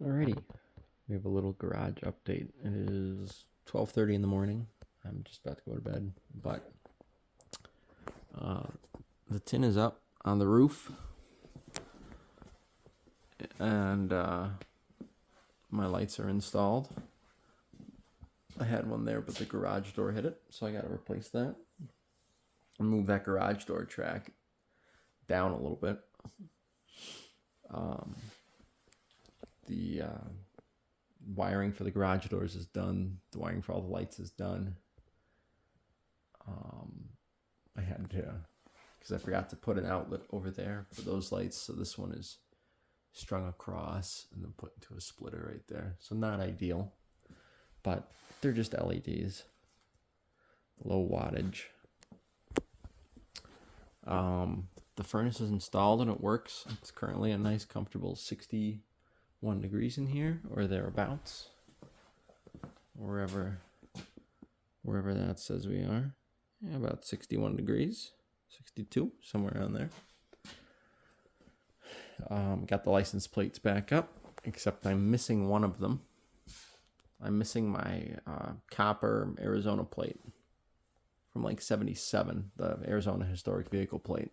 Alrighty, we have a little garage update. It is 12:30 in the morning. I'm just about to go to bed, but the tin is up on the roof, and my lights are installed. I had one there, but the garage door hit it, so I got to replace that. And move that garage door track down a little bit. The wiring for the garage doors is done. The wiring for all the lights is done. I had to, because I forgot to put an outlet over there for those lights. So this one is strung across and then put into a splitter right there. So not ideal, but they're just LEDs, low wattage. The furnace is installed and it works. It's currently a nice, comfortable 61 degrees in here, or thereabouts, wherever that says we are. Yeah, about 61 degrees, 62, somewhere around there. Got the license plates back up, except I'm missing one of them. I'm missing my copper Arizona plate from like 77, the Arizona Historic Vehicle plate.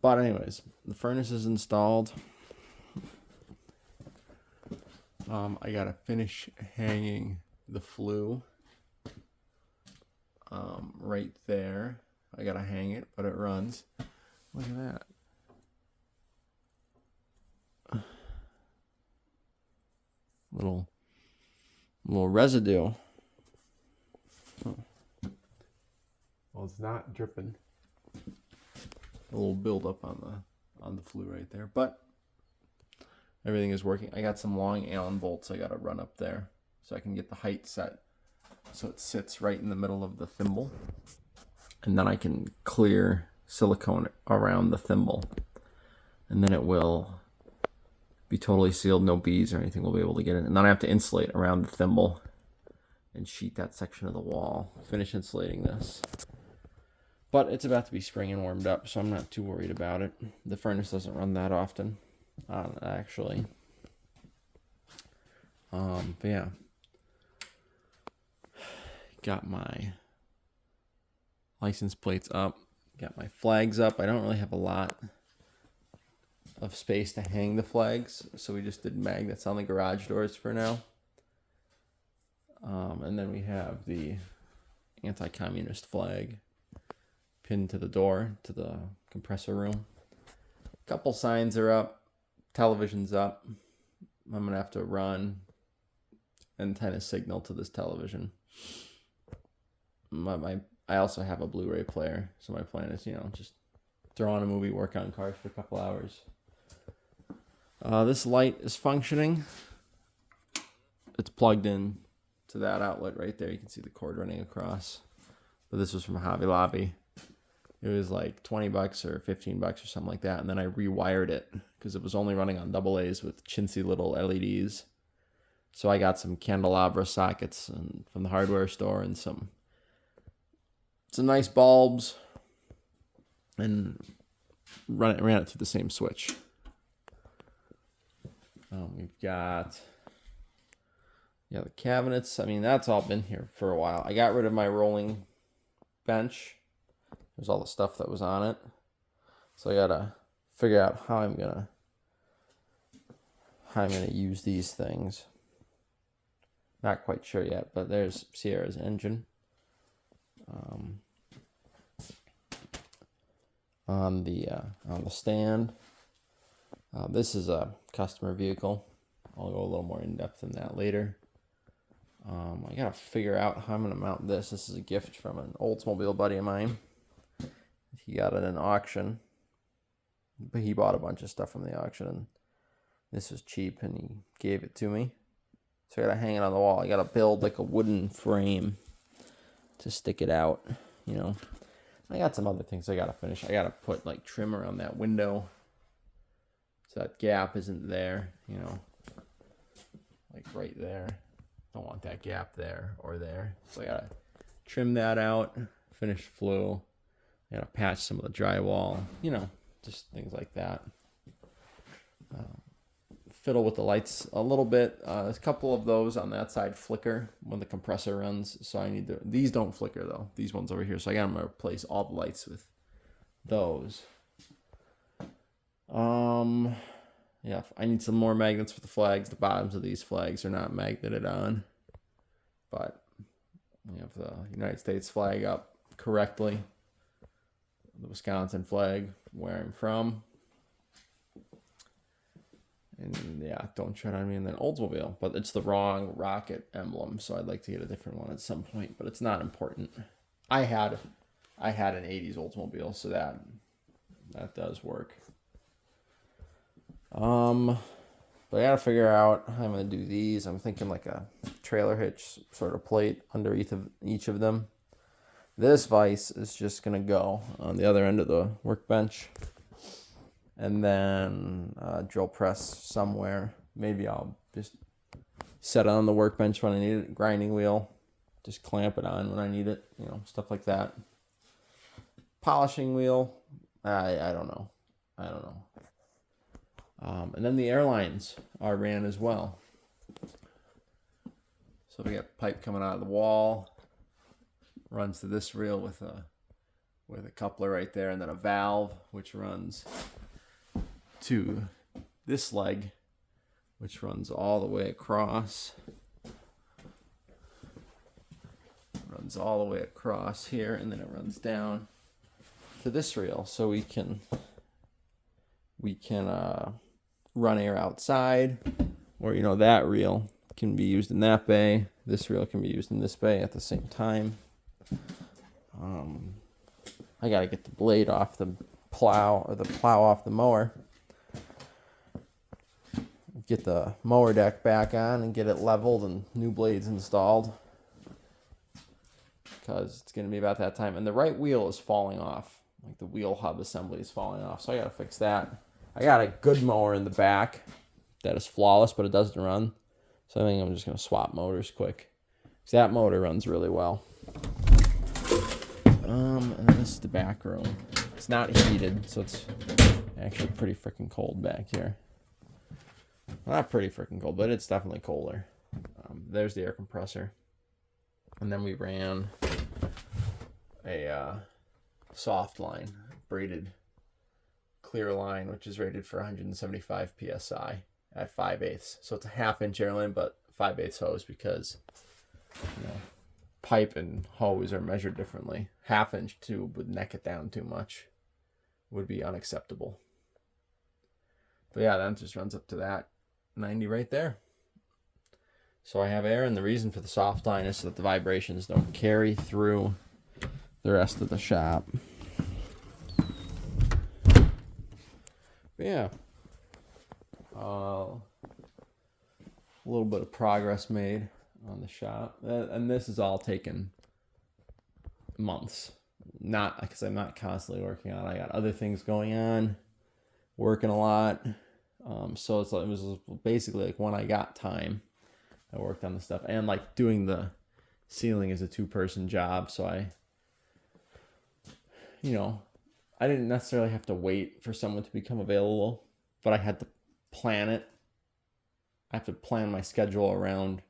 But anyways, the furnace is installed. I gotta finish hanging the flue right there. I gotta hang it, but it runs. Look at that. Little residue. Oh. Well, it's not dripping. A little buildup on the flue right there, but everything is working. I got some long Allen bolts I gotta run up there so I can get the height set so it sits right in the middle of the thimble, and then I can clear silicone around the thimble, and then it will be totally sealed. No bees or anything will be able to get in. And then I have to insulate around the thimble and sheet that section of the wall. Finish insulating this. But it's about to be spring and warmed up, so I'm not too worried about it. The furnace doesn't run that often, actually. But yeah. Got my license plates up. Got my flags up. I don't really have a lot of space to hang the flags, so we just did magnets on the garage doors for now. And then we have the anti-communist flag pinned to the door to the compressor room. A couple signs are up. Television's up. I'm gonna have to run antenna signal to this television. I also have a Blu-ray player, so my plan is, just throw on a movie, work on Cars for a couple hours. This light is functioning. It's plugged in to that outlet right there. You can see the cord running across. But this was from Hobby Lobby. It was like $20 or $15 or something like that. And then I rewired it because it was only running on AA's with chintzy little LEDs. So I got some candelabra sockets from the hardware store and some nice bulbs, and ran it through the same switch. We've got the cabinets. I mean, that's all been here for a while. I got rid of my rolling bench. There's all the stuff that was on it. So I gotta figure out how I'm gonna use these things. Not quite sure yet, but there's Sierra's engine. On the stand. This is a customer vehicle. I'll go a little more in depth in that later. I gotta figure out how I'm gonna mount this. This is a gift from an Oldsmobile buddy of mine. He got it at an auction, but he bought a bunch of stuff from the auction, and this was cheap, and he gave it to me. So I gotta hang it on the wall. I gotta build like a wooden frame to stick it out. I got some other things I gotta finish. I gotta put like trim around that window so that gap isn't there. Like right there. Don't want that gap there or there. So I gotta trim that out. Finish flue. I gotta patch some of the drywall. Just things like that. fiddle with the lights a little bit. There's a couple of those on that side flicker when the compressor runs, so I need to. These don't flicker though. These ones over here, so I got to replace all the lights with those. Yeah, I need some more magnets for the flags. The bottoms of these flags are not magneted on, but we have the United States flag up correctly. The Wisconsin flag, where I'm from. And yeah, don't tread on me. And then Oldsmobile, but it's the wrong rocket emblem, so I'd like to get a different one at some point, but it's not important. I had an 80s Oldsmobile, so that does work. But I gotta figure out how I'm gonna do these. I'm thinking like a trailer hitch sort of plate under each of them. This vise is just gonna go on the other end of the workbench, and then drill press somewhere. Maybe I'll just set it on the workbench when I need it. Grinding wheel, just clamp it on when I need it. Stuff like that. Polishing wheel, I don't know. And then the airlines are ran as well. So we got pipe coming out of the wall, runs to this reel with a coupler right there, and then a valve which runs to this leg, which runs all the way across. Runs all the way across here, and then it runs down to this reel, so we can run air outside, or that reel can be used in that bay. This reel can be used in this bay at the same time. I gotta get the blade off the plow, or the plow off the mower. Get the mower deck back on and get it leveled and new blades installed, because it's gonna be about that time. And the right wheel is falling off, like the wheel hub assembly is falling off, so I gotta fix that. I got a good mower in the back that is flawless, but it doesn't run. So I think I'm just going to swap motors quick, because that motor runs really well. And then this is the back room. It's not heated, so it's actually pretty freaking cold back here. Well, not pretty freaking cold, but it's definitely colder. There's the air compressor. And then we ran a soft line, braided clear line, which is rated for 175 psi at 5/8. So it's a 1/2 inch air line, but 5/8 hose, because pipe and hose are measured differently. 1/2 inch tube would neck it down too much, would be unacceptable. But yeah, that just runs up to that 90 right there. So I have air, and the reason for the soft line is so that the vibrations don't carry through the rest of the shop. But yeah, a little bit of progress made on the shop, and this is all taken months. Not because I'm not constantly working on it. I got other things going on, working a lot. So it was basically like when I got time, I worked on the stuff, and like doing the ceiling is a 2-person job. So I didn't necessarily have to wait for someone to become available, but I had to plan it. I have to plan my schedule around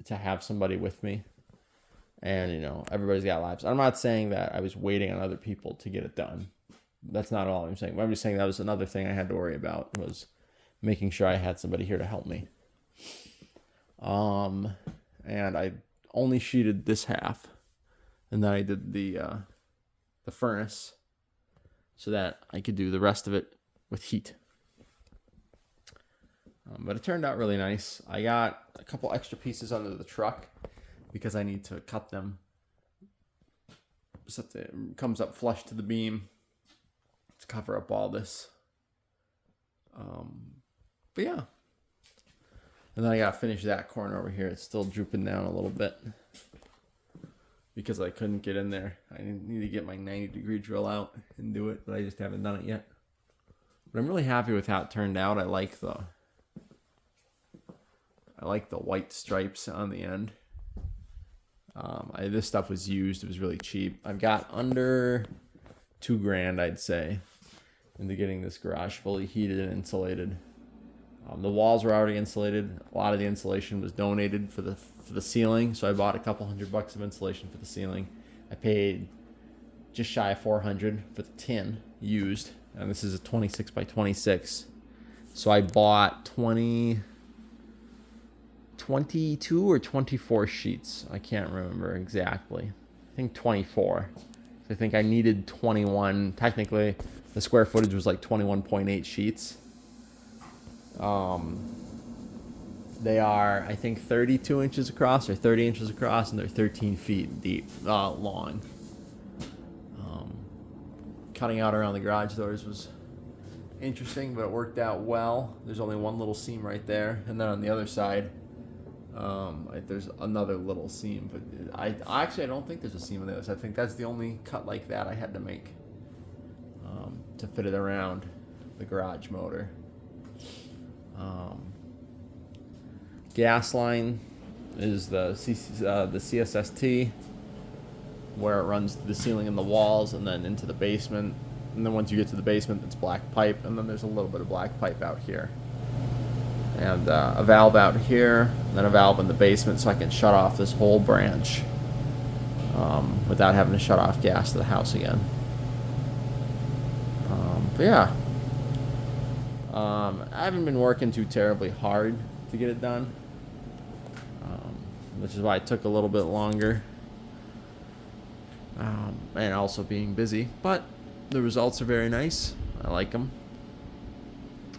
to have somebody with me. And, everybody's got lives. I'm not saying that I was waiting on other people to get it done. That's not all I'm saying. I'm just saying that was another thing I had to worry about, was making sure I had somebody here to help me. And I only sheeted this half, and then I did the furnace, so that I could do the rest of it with heat. But it turned out really nice. I got a couple extra pieces under the truck because I need to cut them so that it comes up flush to the beam to cover up all this. But yeah. And then I gotta finish that corner over here. It's still drooping down a little bit because I couldn't get in there. I need to get my 90-degree drill out and do it, but I just haven't done it yet. But I'm really happy with how it turned out. I like the white stripes on the end. This stuff was used. It was really cheap. I've got under $2,000, I'd say, into getting this garage fully heated and insulated. The walls were already insulated. A lot of the insulation was donated for the ceiling, so I bought a couple $100 of insulation for the ceiling. I paid just shy of $400 for the tin used, and this is a 26 by 26. So I bought 22 or 24 sheets. I can't remember exactly. I think 24. I think I needed 21. Technically, the square footage was like 21.8 sheets. They are, I think, 32 inches across or 30 inches across, and they're 13 feet deep, long. Cutting out around the garage doors was interesting, but it worked out well. There's only one little seam right there, and then on the other side, there's another little seam. But I don't think there's a seam on the other side. I think that's the only cut like that I had to make to fit it around the garage motor. Gas line is the CSST, where it runs to the ceiling and the walls and then into the basement. And then once you get to the basement, it's black pipe, and then there's a little bit of black pipe out here. And a valve out here, and then a valve in the basement so I can shut off this whole branch without having to shut off gas to the house again. But yeah. I haven't been working too terribly hard to get it done, which is why it took a little bit longer, and also being busy, but the results are very nice. I like them.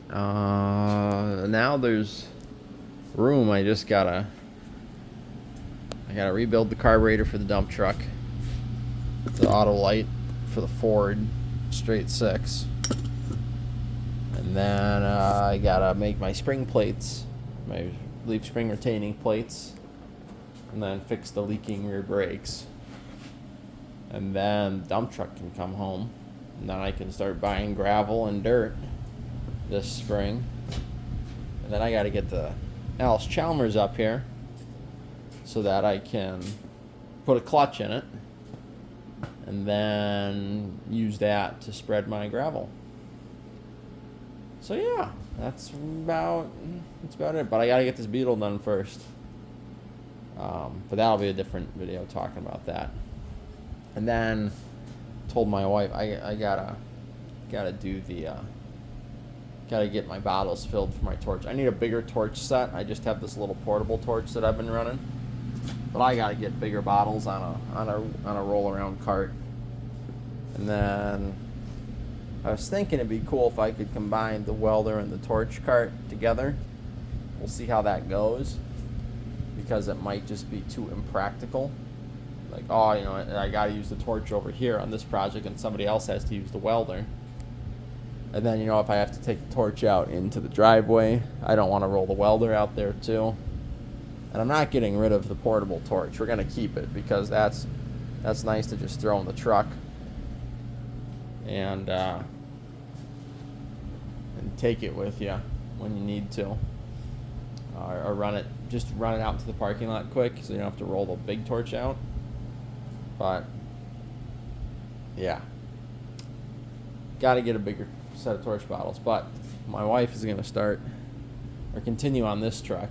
Now there's room. I gotta rebuild the carburetor for the dump truck, the Autolite for the Ford straight 6. And then I gotta make my spring plates, my leaf spring retaining plates, and then fix the leaking rear brakes. And then the dump truck can come home, and then I can start buying gravel and dirt this spring. And then I gotta get the Allis Chalmers up here so that I can put a clutch in it, and then use that to spread my gravel. So yeah, that's about it. But I gotta get this Beetle done first. But that'll be a different video talking about that. And then told my wife I gotta do the gotta get my bottles filled for my torch. I need a bigger torch set. I just have this little portable torch that I've been running, but I gotta get bigger bottles on a roll around cart. And then I was thinking it'd be cool if I could combine the welder and the torch cart together. We'll see how that goes, because it might just be too impractical. Like, I gotta use the torch over here on this project and somebody else has to use the welder. And then, if I have to take the torch out into the driveway, I don't want to roll the welder out there too. And I'm not getting rid of the portable torch. We're gonna keep it because that's nice to just throw in the truck. And take it with you when you need to, or run it out to the parking lot quick so you don't have to roll the big torch out. But yeah, gotta get a bigger set of torch bottles. But my wife is gonna start or continue on this truck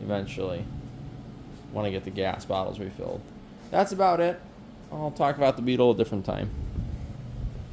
eventually when I get the gas bottles refilled. That's about it. I'll talk about the Beetle a different time.